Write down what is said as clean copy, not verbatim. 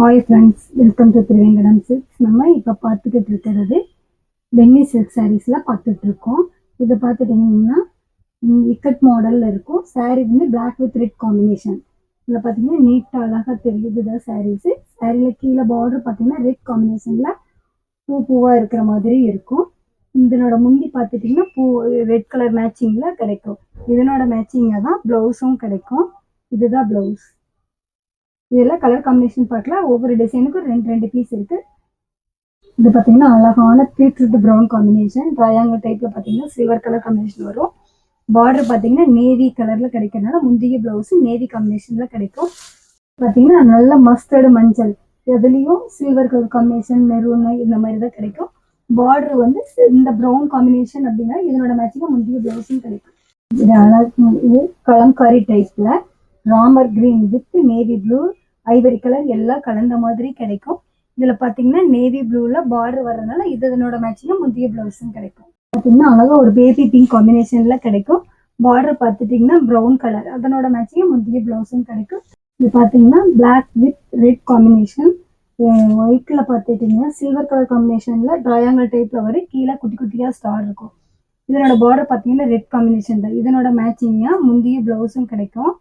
Hi friends, welcome to Thiruvengadam silks. நம்ம இப்போ பார்த்துக்கிட்டு இருக்கிறது பென்னி சில்க் சாரீஸில் பார்த்துட்ருக்கோம். இதை பார்த்துட்டிங்கன்னா இக்கட் மாடலில் இருக்கும். சாரீ வந்து பிளாக் வித் ரெட் காம்பினேஷன். இதில் பார்த்தீங்கன்னா நீட்டாக அழகாக தெரியுது தான் சாரீஸு. சாரியில் கீழே பார்டர் பார்த்தீங்கன்னா ரெட் காம்பினேஷனில் பூவாக இருக்கிற மாதிரி இருக்கும். இதனோட முந்தி பார்த்துட்டிங்கன்னா ரெட் கலர் மேட்சிங்கில் கிடைக்கும். இதனோட மேட்சிங்கில் தான் ப்ளவுஸும் கிடைக்கும். இதுதான் ப்ளவுஸ். இதில் கலர் காம்பினேஷன் பார்க்கலாம். ஒவ்வொரு டிசைனுக்கும் ரெண்டு பீஸ் இருக்குது. இது பார்த்தீங்கன்னா அழகான பீட்ரூட் ப்ரௌன் காம்பினேஷன். ட்ரையாங்கிள் டைப்பில் பார்த்தீங்கன்னா சில்வர் கலர் காம்பினேஷன் வரும். பார்டர் பார்த்தீங்கன்னா நேவி கலரில் கிடைக்கிறதுனால முந்தைய ப்ளவுஸு நேவி காம்பினேஷனில் கிடைக்கும். பார்த்தீங்கன்னா நல்ல மஸ்டர்டு மஞ்சள், எதுலேயும் சில்வர் கலர் காம்பினேஷன், மெரூன் இந்த மாதிரி தான் கிடைக்கும். பார்டர் வந்து இந்த ப்ரௌன் காம்பினேஷன் அப்படின்னா இதனோட மேட்சிங்காக முந்தைய ப்ளவுஸும் கிடைக்கும். இது அழகு. இது கலம்காரி டைப்பில் Ramar green with navy blue, Ivory colour எல்லாம் கலந்த மாதிரி கிடைக்கும். இதில் பார்த்தீங்கன்னா நேவி ப்ளூவில் பார்டர் வர்றதுனால இதனோட மேட்சிங்காக முந்தைய ப்ளவுஸும் கிடைக்கும். பார்த்தீங்கன்னா அழகாக ஒரு பேபி பிங்க் காம்பினேஷனில் கிடைக்கும். பார்டர் பார்த்துட்டிங்கன்னா ப்ரௌன் கலர், அதனோட மேட்சிங்காக முந்தைய ப்ளவுஸும் கிடைக்கும். இது பார்த்தீங்கன்னா பிளாக் வித் ரெட் காம்பினேஷன். ஒயிட்டில் பார்த்துட்டிங்கன்னா சில்வர் கலர் காம்பினேஷனில் ட்ரையாங்கிள் டைப்பில் வரும். கீழே குட்டி குட்டியாக ஸ்டார் இருக்கும். இதனோட பார்டர் பார்த்தீங்கன்னா ரெட் காம்பினேஷன் தான். இதனோட மேட்சிங்காக முந்தைய ப்ளவுஸும் கிடைக்கும்.